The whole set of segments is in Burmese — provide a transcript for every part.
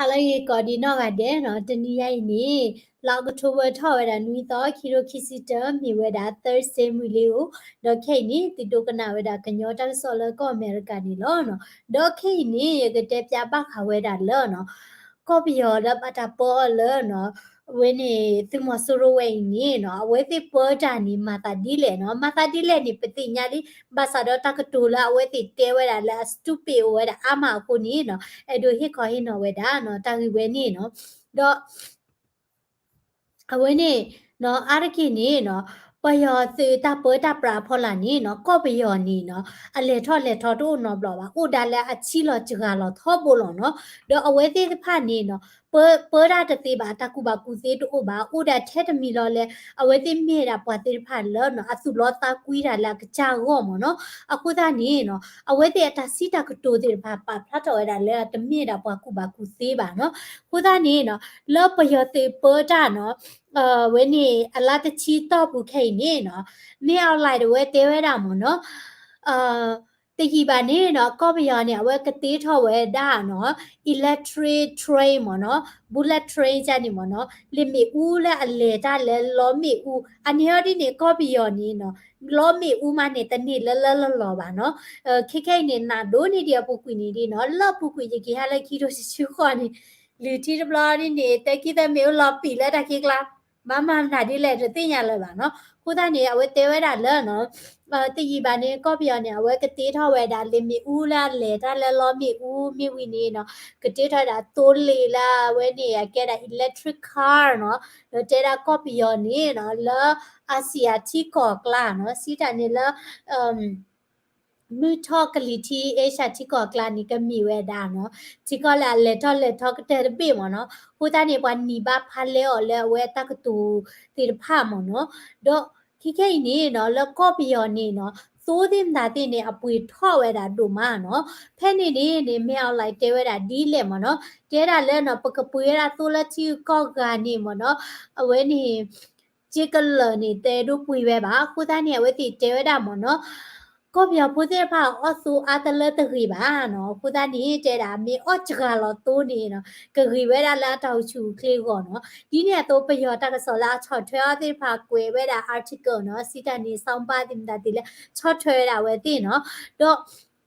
ဟာလရေကော်ဒီနော့ကတဲ့နော်တနီရိုက်နေလောက်တိုဘာထော်ရတာနွီတော့ခီရိုခီစီတမြေဝဲတာ Thursday မီလေးကိုဒေါ်ခိနေတီတိုကနာဝဲတာကညောတန်ဆော်လကောအမေရိကန်နီလောနော်ဒေါ်ခိနေရကတဲ့ပြပခဝဲတာလောနော်ကော်ပီယော်လပတာပေါ်လောနော်ဝင်းနေသူမဆူရဝဲနေနော်ဝဲတိပေါ်တာနီမာတာဒီလေနော်မာတာဒီလေနီပတိညာဒီဘာသာတော့တကတူလာဝဲတိတဲဝဲတာလာစတူပီဝဲတာအမကိုနီနော်အဲ့ဒိုဟစ်ခေါ်ဟိနော်ဝဲတာနော်တာဂီဝဲနေနော်တော့အဝဲနေနော်အားရခိနေနော်ပယောစေတာပေါ်တာပရာဖောလာနေနော်ကော့ပယောနေနော်အလေထော့လေထော့တို့နော်ဘလောပါဥဒါလဲအချီလောကြကလောထော့ပိုလောနော်တော့အဝဲသေးဖာနေနော်ပေါ်တာတသေးပါတကူပါကူသေးတို့ပါဥဒါထဲတမီလောလဲအဝဲသေးမြေတာပွားသေးဖာလောနော်အစုလောတာကွီးတာလာကြာရောမနော်အခုသားနေနော်အဝဲသေးအတာစီတာကတိုသေးပါပါဖတ်တော်ရတာလဲတမြေတာပွားကူပါကူသေးပါနော်ခုသားနေနော်လောပယောသေးပေါ်တာနော်ဝဲနေအလာတချီတော့ဘူးခိနေနော်နေအောင်လိုက်တော့ဝဲတဲဝဲတာမနော်တကြီးပါနေနော်ကော့ပယောနေဝဲကတိထော်ဝဲဒါနော် electric train မနော် bullet train ကြနေမနော်လီမီဦးလဲအလေတာလဲလောမီဦးအနီဟဒီနေကော့ပယောနေနော်လောမီဦးမနေတနေ့လလောပါနော်ခိနေနာဒိုနေဒီပုကွီနေဒီနော်လောပုကွီကြီးဟာလဲခီတို့ချူခေါ်နေလူတီဘလာနေတကိတဲ့မေလောပီလဲတကိကလာမမနာဒီလေတင်ရလဲပါနော်ခုသားနေအဝဲတဲဝဲတာလဲနော်တကြီးပါနေကော့ပြောနေအဝဲကတိထော်ဝဲတာလင်မီဦးလာလေတာလဲလောမီဦးမိဝီနေနော်ကတိထော်တာတိုးလေလာဝဲနေရကဲတာ electric car နော်တဲတာကော့ပြောနေနော်လာအာဆီယာတီကောကလာနော်စီတာနေလာမီထောက်ကလီတီအေရှာတီကောကလာနီကမီဝဲတာနော်တီကောလာလေထောက်ကတဲ့ပြေမနော်ဟိုတာနေပွားနီဘာဖာလဲော်လဲဝဲတကတူတီဖာမနော်တော့ခိနေနော်လကော့ပီယောနေနော်သိုးတင်တာတင်နေအပွေထော့ဝဲတာတို့မနော်ဖဲနေနေမြောက်လိုက်တဲဝဲတာဒီလေမနော်တဲတာလဲနော်ပကပွေတာသိုးလက်ချီကော့ကနေမနော်အဝဲနေจิกลနေတဲတို့ပွေပဲပါခုသားနေဝဲတီတဲဝဲတာမနော်ကောပြောဖိုးတဲ့ဖောက်အဆူအတလတခိပါနော်ခုသားနေတဲ့တာမေအော့ချကလောတိုးနေနော်ကခိဝဲတာလာတောက်ချူခေကောနော်ဒီเนี่ยတော့ပယောတကစောလာချော့ထွဲအသေးဖာကွယ်ဝဲတာ article နော်စီတန်နေစောင်းပါတင်တာဒီလေချော့ထွဲတာဝဲသိနော်တော့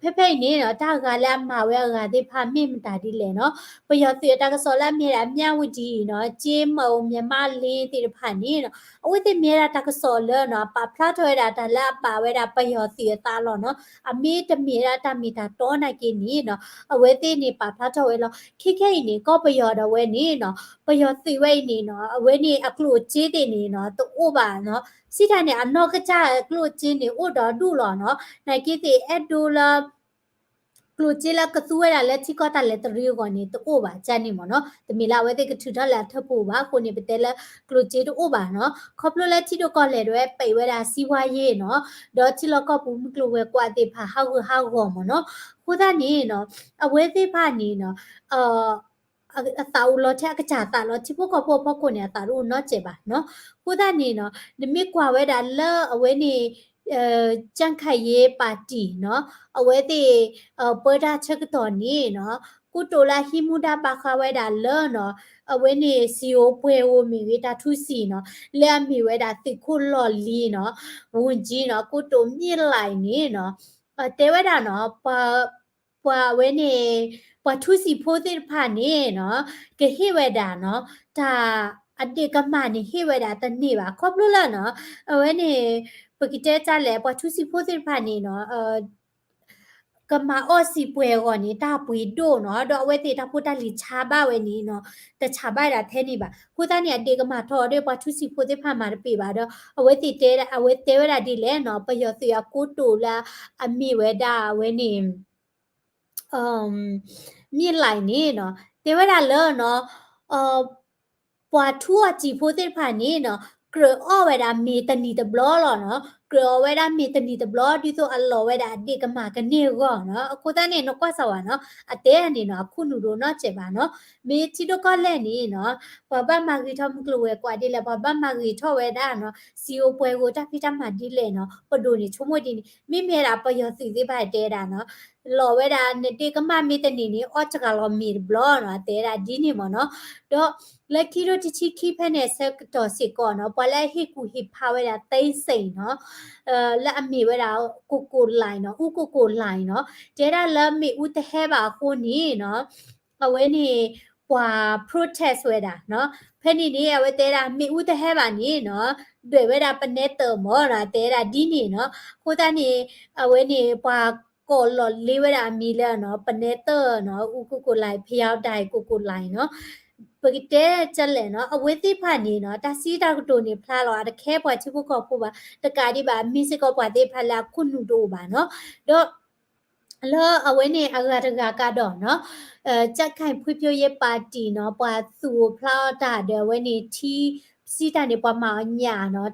ဖေနေနော်တာကလည်းမှာဝဲကတိဖာမိမတာဒီလေနော်ပယောစီတကစောလာမြေတာမြဝတီနော်ကျေးမုံမြမလင်းတိဖာနေနော်အဝိတိမြေတာတကစောလနော်ပါဖလာထွဲတာတလာပါဝဲတာပယောစီတာလောနော်အမေတမြေတာတမီတာတောနိုင်ကင်းနေနော်အဝဲတိနေပါဖလာထွဲလောခိနေကောပယောတော့ဝဲနေနော်ပယောစီဝဲနေနော်အဝဲနေအကလို့ကျေးတင်နေနော်တူပါနော်စီတာနေအနောက်ကကြကလို့ချင်းနေဥတော်ဒူလောနော်နိုင်ကိတိအဒူလာကလိုချီလာကသူဝဲတာလက်ချီကောတာလက်တရီကိုနေတူပါချန်နေမနော်တမီလာဝဲတဲ့ကထူထလာထဖို့ပါကိုနေပတဲလကလိုချီတူပါနော်ခေါပလိုလက်ချီတို့ကောလဲတော့ပိဝဲတာစီဝါရေးနော်ဒေါ်ချီလကောပူမကလိုဝဲကွာတိဖာဟောက်ကောမနော်ခုသားနေနော်အဝဲသေးဖာနေနော်အသာဦးလောချက်ကကြတာလောချိဖို့ကဖို့ဖို့ကိုနေတာတို့နော်ကျေပါနော်ခုသားနေနော်နမိကွာဝဲတာလဲအဝဲနေကြန့်ခိုက်ရေးပါတီနော်အဝဲတဲ့ပေါ်တာချက်တော်နေနော်ကုတိုလာဟီမူဒါပါခဝဲတာလောနော်အဝဲနေစီယိုပွဲဝမီဝတာထုစီနော်လဲမီဝဲတာတိခုလော်လီနော်ဝန်ကြီးနော်ကုတိုမြစ်လိုက်နေနော်တဲဝဲတာနော်ပွာဝဲနေပွာထုစီဖိုးတဲ့ဖာနေနော်ကဟိဝဲတာနော်ဒါအတေကမနေဟိဝဲတာတနေ့ပါခေါပလို့လားနော်အဝဲနေပကိတဲကြလဲပွာထုစီဖိုးတဲ့ဖာနေနော်ကမအော့စီပွဲကောနေတာပွေတို့နော်တော့အဝဲတေတာဖုတလီချာပါဝဲနီနော်တချာပါတာထဲနေပါခုသားနေအတေကမထော်တဲ့ပွာထုစီဖိုတဲ့ဖာမှာပြပါတော့အဝဲတေတဲအဝဲတဲဝဲတာဒီလဲနော်ပယောစီယကိုတိုလာအမိဝဲတာဝဲနေမြစ်လိုက်နေနော်တေဝဲတာလောနော်ပွာထူအကြည့်ဖို့တဲ့ဖာနေနော်ကရအော်ဝဲတာမေတနီတဘလောလောနော် กลัวไว้ได้มีตันดีตบลอดิโซอัลลอไว้ได้เด็กมากันเนี่ยก็เนาะกูตาเนี่ยนกว่าสวรรค์เนาะอเตอันนี้เนาะคุณหนูโดเนาะเจ็บอ่ะเนาะมีที่ดก็เล่นนี่เนาะปะบ้ามากีทอมกลัวกว่าดีแล้วปะบ้ามากีทอไว้ได้เนาะซีโอป่วยกูจะพี่จะมาดีเลยเนาะปะดูนี่ชั่วโมงดีนี่มีเมียราปะยอสิสิบาเตดาเนาะรอไว้ได้เนี่ยเด็กมามีตันนี่นี่ออจะกะลอมีบลอเนาะเตดาดีนี่มั้งเนาะดอလက်ခီရိုတချီခိဖက်နဲ့ဆက်တော်စစ်ကောနော်ပလက်ဟိကူဟိဖာဝဲတာတိတ်စိန်နော်လက်အမီဝဲတာကိုလိုင်းနော်ဥကိုလိုင်းနော်တဲတာလက်မီဥတဟဲပါခုနီနော်အဝဲနေပွာ protest ဝဲတာနော်ဖက်နီနေအဝဲတဲတာမီဥတဟဲပါနီနော်တွေ့ဝဲတာပနေတော်မောတာတဲတာဒီနီနော်ခိုးတာနေအဝဲနေပွာကိုလော်လေးဝဲတာမီလဲနော်ပနေတော်နော်ဥကိုလိုင်းဖျောက်တိုင်ကိုလိုင်းနော်ပကတဲ့ချက်လဲနော်အဝေးသိဖာနေနော်တစီတာကတိုနေဖလာလောတခဲပွားချိဖို့ကောဖို့ပါတကာဒီပါမီစကောပွားသိဖလာခုနုတို့ပါနော်တော့လောအဝဲနေအဂါတဂါကတော့နော်ကြက်ခိုင်ဖွေးဖြိုးရေးပါတီနော်ပွာသူဖလာတာတဲ့ဝဲနေတီစီတာနေပွားမညာနော်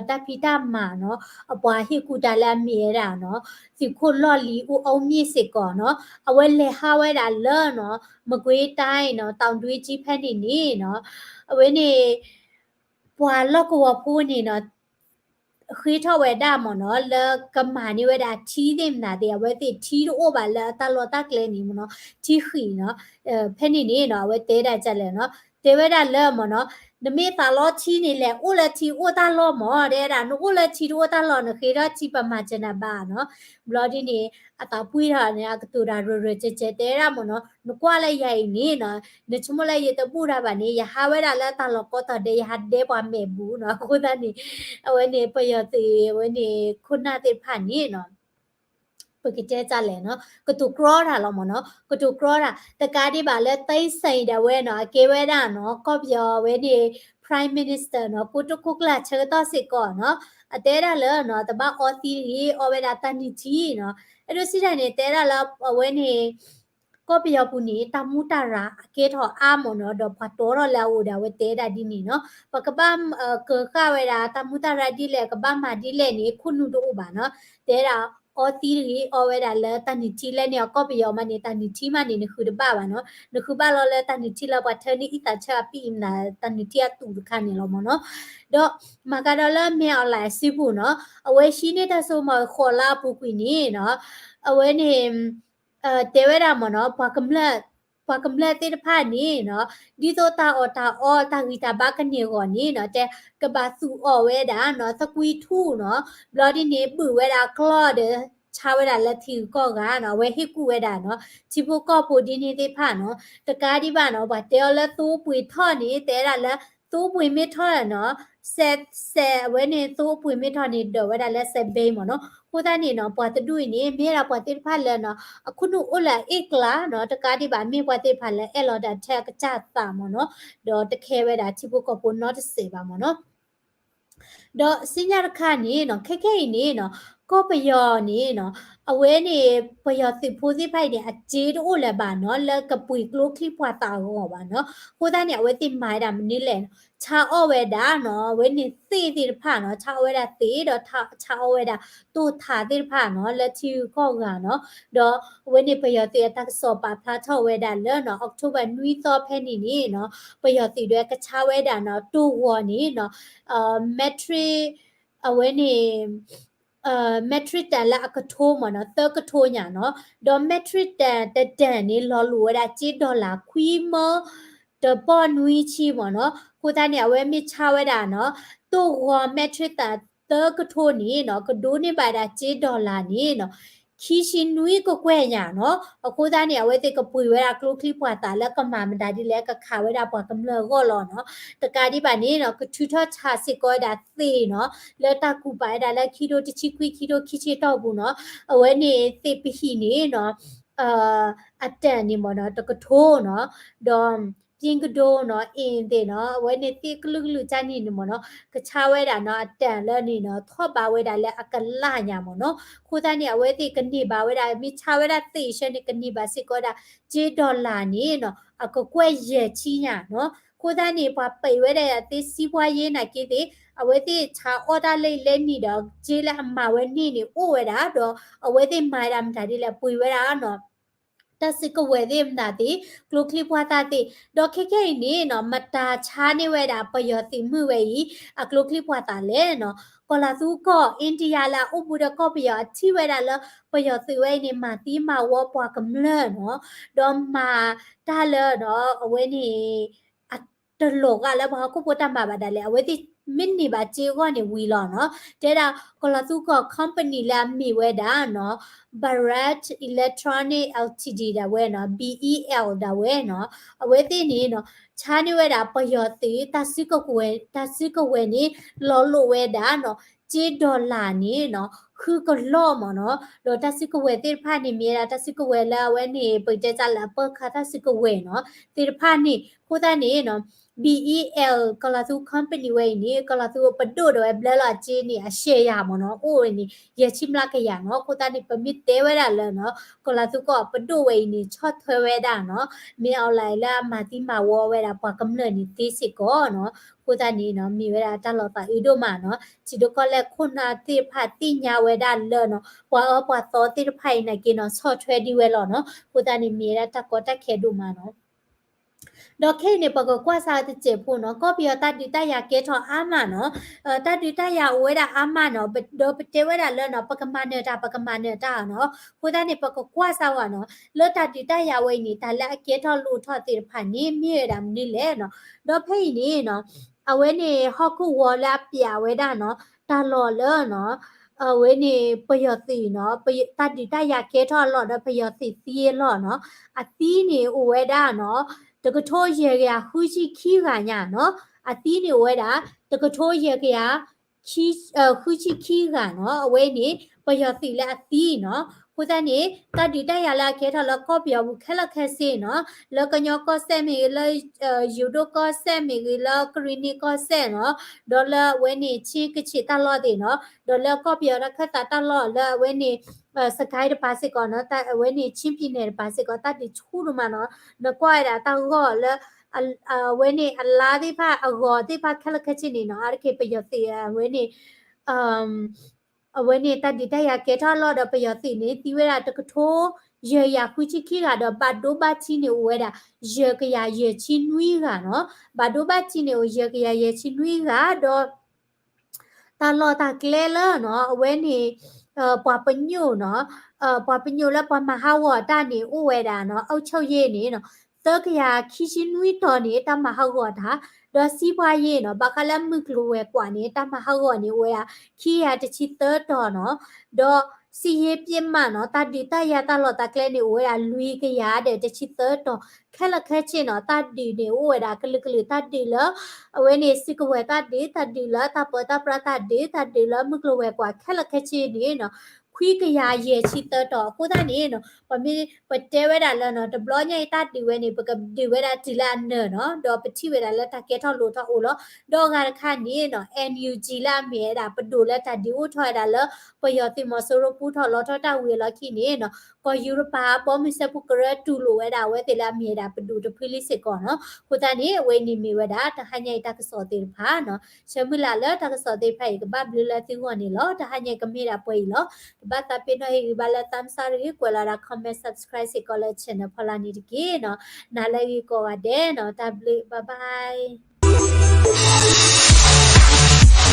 တပီတာမာနော်အပွားဟိကူတာလာမီရတာနော်စီခုလော်လီဦးအောင်မြင့်စစ်ကောနော်အဝဲလေဟာဝဲတာလော်နော်မကွေးတိုင်းနော်တောင်တွေးကြီးဖက်နေနေနော်အဝဲနေပွာလော့ကောဖူးနေနော်ခေထဝဲဒါမနော်လကမာနီဝဲဒါချီးတယ်နာတဲ့ဝဲတဲ့ချီးတော့ဘာလာတလော်တကလဲနေမနော်ချီးခီနော်ဖက်နေနေနော်ဝဲတဲတာကြက်လဲနော်တဲဝဲဒါလဲမနော်နမေတာလောချီနေလေအိုလချီအိုတာလောမောတဲ့ဒါနိုအိုလချီအိုတာလောနခေရချီပမာချနာဘာနော်ဘလော်ဒီနေအတာပွေးတာနေအကတူတာရကြကြတဲရမနော်နကွာလိုက်ရိုင်နေနော်နချမလိုက်ရတပူတာပါနေရဟာဝဲတာလဲတာလောကောတတဲ့ရဟတ်တဲ့ပွားမေဘူးနော်ကိုသားနေအဝဲနေပယတိဝဲနေခုနာတဲ့ဖာနေနော်ပကတဲ့ကြလဲနော်ကတူကရောတာလောမနော်ကတူကရောတာတကားဒီပါလဲတိတ်ဆိုင်တယ်ဝဲနော်ကေဝဲတာနော်ကော့ပြောဝဲနေ prime minister နော်ကိုတခုကလာချေတော့စစ်ကောနော်အတဲရလဲနော်တပအော်စီရီအော်ဝဲတာတန်နီကြီးနော်အဲ့လိုစစ်တိုင်းနေတဲရလာဝဲနေก็เปียวปุนีตามุตาระเกทออามเนาะดอปะโตรอลาโอดาเวเตดาดินีเนาะปะกะบ้ามเกอคะเวดาตามุตาระดิเลกะบ้ามาดิเลนี่คุนุโดอุบาเนาะเตดาအော်တီရီအော်ဝဲတာလဲတန်နီချီလဲနေကော့ပီယောမနေတန်နီချီမနေနခုတပါပါနော်နခုပါလောလဲတန်နီချီလောက်ပါထနီအီတာချာပီနာတန်နီတီအတူခါနေလောမနော်တော့မကတော့လဲမြောက်လိုက်စီဘူးနော်အဝဲရှိနေတဲ့ဆိုမခေါ်လာပူကွီနေနော်အဝဲနေတဲဝဲတာမနော်ဘာကမလက်တေတဖာနေနော်ဒီတော့တာအော်တာဂီတာဘာကနေကောနေနော်တဲ့ကဘာစုအော်ဝဲတာနော်စကွီထူနော်ဘလော်ဒီနေပူဝဲတာကလော့တဲ့ချာဝဲတာလက်ထီကော့ကနော်ဝဲဟစ်ကူဝဲတာနော်ချီဖို့ကော့ဖို့ဒီနေသေးဖာနော်တကားဒီပါနော်ဗာတဲလက်သိုးပွေထော့နေတဲတာလက်သိုးပွေမစ်ထော့ရနော်ဆက်ဝဲနေသိုးပွေမစ်ထော့နေတော့ဝဲတာလက်ဆက်ဘိမနော်ကိုသားနေနော်ပွာတတူနေမြေတာပွာတိဖာလဲနော်အခုနုအိုလာဧကလာနော်တကားဒီပါမြေပွာတိဖာလဲအဲ့လော်တာထက်ကကြတာမနော်တော့တခဲဝဲတာချီဖို့ကော့ဖို့နော်တစေပါမနော်တော့စင်ညာခါနေနော်ခဲနေနော်ကောပယောနေနော်အဝဲနေပယောစစ်ဖိုးစစ်ဖိုက်နေအကျေးတို့လည်းပါနော်လက်ကပွေကလိုခလိပွားတာကောပါနော်ကိုသားနေအဝဲတင်မိုင်းတာမနည်းလဲချာအော့ဝဲတာနော်ဝဲနေသေတိဖာနော်ချာဝဲတာသေတော့ချာဝဲတာတူထာတိဖာနော်လက်ချီကောကနော်တော့ဝဲနေပယောတိတက်စောပါဖာချောဝဲတာလဲနော်အောက်တိုဘာနွီသောဖဲနေနေနော်ပယောတိတွေကချာဝဲတာနော်တူဝော်နေနော်မက်ထရီအဝဲနေမက်ထရစ်တန်လာအကထိုးမနော်တကထိုးညာနော်ဒေါ်မက်ထရစ်တန်တန်နေလော်လူဝဲချီဒေါ်လာခွီမတပေါ်နွီချီမနော်ကိုသားနေအဝဲမချဝဲတာနော်တူဝမက်ထရစ်တန်တကထိုးနေနော်ကဒိုးနေပါတာချီဒေါ်လာနေနော်ခီရှင်နွီကိုကွဲညာနော်အခုသားနေအဝဲတဲ့ကပွေဝဲတာကလိုခလစ်ပွားတာလက်ကမာမတာဒီလက်ကခါဝဲတာပွားကမလောကောလောနော်တကာဒီပါနေနော်ကထူထချာစစ်ကောတာသေနော်လက်တကူပါတာလက်ခီတိုတချီခွီခီတိုခီချီတော့ဘူးနော်အဝဲနေသေပဟီနေနော်အတန်နေမနော်တကထိုးနော်ဒေါ်ပြင်းကဒိုနော်အင်းတဲ့နော်ဝဲနေတိကလူချာနေနေမနော်ကချာဝဲတာနော်အတန်လဲနေနော်ထော့ပါဝဲတာလဲအကလာညာမနော်ခိုးသားနေအဝဲတိကနေပါဝဲတာမိချာဝဲတာသေရှနေကနေပါစစ်ကောတာဂျေဒေါ်လာနေနော်အကကွဲ့ရဲ့ချီညာနော်ခိုးသားနေပါပိဝဲတဲ့အသေးစီးပွားရေးနိုင်ကိတဲ့ အဝဲတိချာအော်ဒါလေးလဲနေတော့ဂျေလာမဝဲနေနေအိုဝဲတာတော့အဝဲတိမိုင်ရမ်ဒါဒီလဲပွေဝဲတာနော်တစကဝဲဒီမနာတိကလုကလီပွားတာတိဒေါ်ခေခေနေနော်မတာချာနေဝဲတာပယောတိမှုဝဲဤအကလုကလီပွားတာလဲနော်ကောလာသူကောအိန္ဒိယလာဥပုဒကောပယောအချီဝဲတာလပယောတိဝဲနေမာတိမာဝပွားကမလနော်ဒေါ်မာတာလနော်အဝဲနေအတလောကလည်းဘာကိုပတမှာပါဒါလဲအဝဲတိမင်းနေပါကျေကောနေဝီလောနော်တဲ့တာကောလာသူကော company လာမိဝဲတာနော် Bharat Electronic Ltd da we no BEL da we no awe ti ni no cha ni we da payote tasiko we ni lo lo we da no je dollar ni no khu ko lo mo no do tasiko we ti pha ni mi da tasiko we la we ni pai te cha la pa kha tasiko we no ti pha ni khu da ni no BEL ကလာသူ company ဝဲနေကလာသူပဒိုတော့ဘလလာချင်းနေအရှေ့ရမနော်အိုးနေရချိမလာကရနော်ကိုတာနေပမစ်တဲဝဲတာလဲနော်ကလာသူကပဒိုဝဲနေချော့ထွဲဝဲတာနော်မင်းအောင်လိုက်လာမာတိမာဝဲဝဲတာပွားကမလနေတေးစစ်ကောနော်ကိုတာနေနော်မိဝဲတာတလောတာအီဒိုမာနော်ချီဒိုကလည်းခုနာတိဖတ်တိညာဝဲတာလဲနော်ပွားသောတိဖိုင်နေကနော်ချော့ထွဲဒီဝဲလောနော်ကိုတာနေမိရတာကောတက်ခဲဒိုမာနော်ဒေါ်ခေနေပကကွာစာတကျေဖို့နော်ကောပီယတတိတရကဲထောအာမနော်တတိတရဝဲတာအာမနော်ဒေါ်ပတေဝဲတာလဲနော်ပကမနေတာနော်ကိုသားနေပကကွာစာဝနော်လောတတိတရဝဲနေတာလက်ကဲထောလူထောတိဖာနေမြေတာမနိလဲနော်ဒေါ်ဖိနေနော်အဝဲနေဟော့ခုဝလာပြဝဲတာနော်တာလော်လဲနော်အဝဲနေပယောတိနော်ပတတိတရကဲထောလော်တော့ပယောတိစီလော်နော်အသီးနေဝဲတာနော်တကထိုးရေကဟူရှိခီကညာနော်အတီးနေဝဲတာတကထိုးရေကခီဟူရှိခီကနော်အဝဲနေပယောတိလာအတီးနော်ခုတနေတတိတရလာခဲထလကောပြောဘူးခဲလခဲစေနော်လကညောကောဆဲမီလယူဒိုကောဆဲမီလကရီနီကောဆဲနော်ဒေါ်လာဝဲနေချီကချီတလော့တဲ့နော်ဒေါ်လာကောပြောရခတ်တလော့လဝဲနေစကိုင်းတပါစစ်ကောနော်တဝဲနေချင်းပြင်းနေတပါစစ်ကောတတိချူရမနော်နကွာရတာတောကောလဝဲနေအလားတိဖအဂောတိဖခက်လခက်ချင်နေနော်အားခေပယောတိဝဲနေအဝဲနေတတိတရကဲထလော့တော့ပယောတိနေတီဝဲတာတကထိုးရေရခုချီခိကတော့ဘတ်ဒိုဘချီနေဝဲတာရေကရရေချီနွီးကနော်ဘတ်ဒိုဘချီနေရေကရရေချီနွီးကတော့တလော်တာကလဲလောနော်အဝဲနေပွားပညိုနော်ပွားပညိုแล้วပွားမဟာဝတာနေဥဝဲတာနော်အောက်ချုပ်ရေးနေနော်တကရခီရှင်နွီတော်နေတမဟာဝတာတော့စီးပွားရေးနော်ဘကလမှုကလိုဝဲกว่าနေတမဟာဝနေဝဲခီရတချီတော်နော်တော့စီရေးပြင်းမနော်တတိတရတလော်တကလဲနေဝဲလူကရတဲ့တချီတော်ခဲလခဲချင်းနော်တတိနေဝဲတာကလကလတတိလအဝဲနေစကဝဲတတိလတပတပရတတိလမှုကလိုဝဲกว่าခဲလခဲချင်းနေနော်ခွီးကရရဲ့ချီတော်ကိုသားနေနော်ပမီပတဲဝဲတာလဲနော်တဘလညိုင်တတီဝဲနေပကဒီဝဲတာဒီလာနော်တော့ပတိဝဲတာလက်တကဲထောက်လို့ထောက်လို့တော့ကခါနေနော် NUG လာမြေတာပဒိုလက်တဒီဝထွာတာလပယောတိမဆိုရပူထော်လောထောတာဝဲလခိနေနော်ကောယူရပါပေါ်မစပုကရတူလိုဝဲတာဝဲတေလာမြေတာပဒိုတဖိလိစစ်ကောနော်ကိုသားနေဝဲနေမီဝဲတာတဟညိုင်တကစောတေဖာနော်ရှမလာလတကစောတေဖိုင်ကဘဘလလတိဝနေလောတဟညိုင်ကမေတာပွဲလောbata pino hi bala tam sari kwala ra comment subscribe se ko la channel phala ni dike no na lai ko wa de no tablet bye bye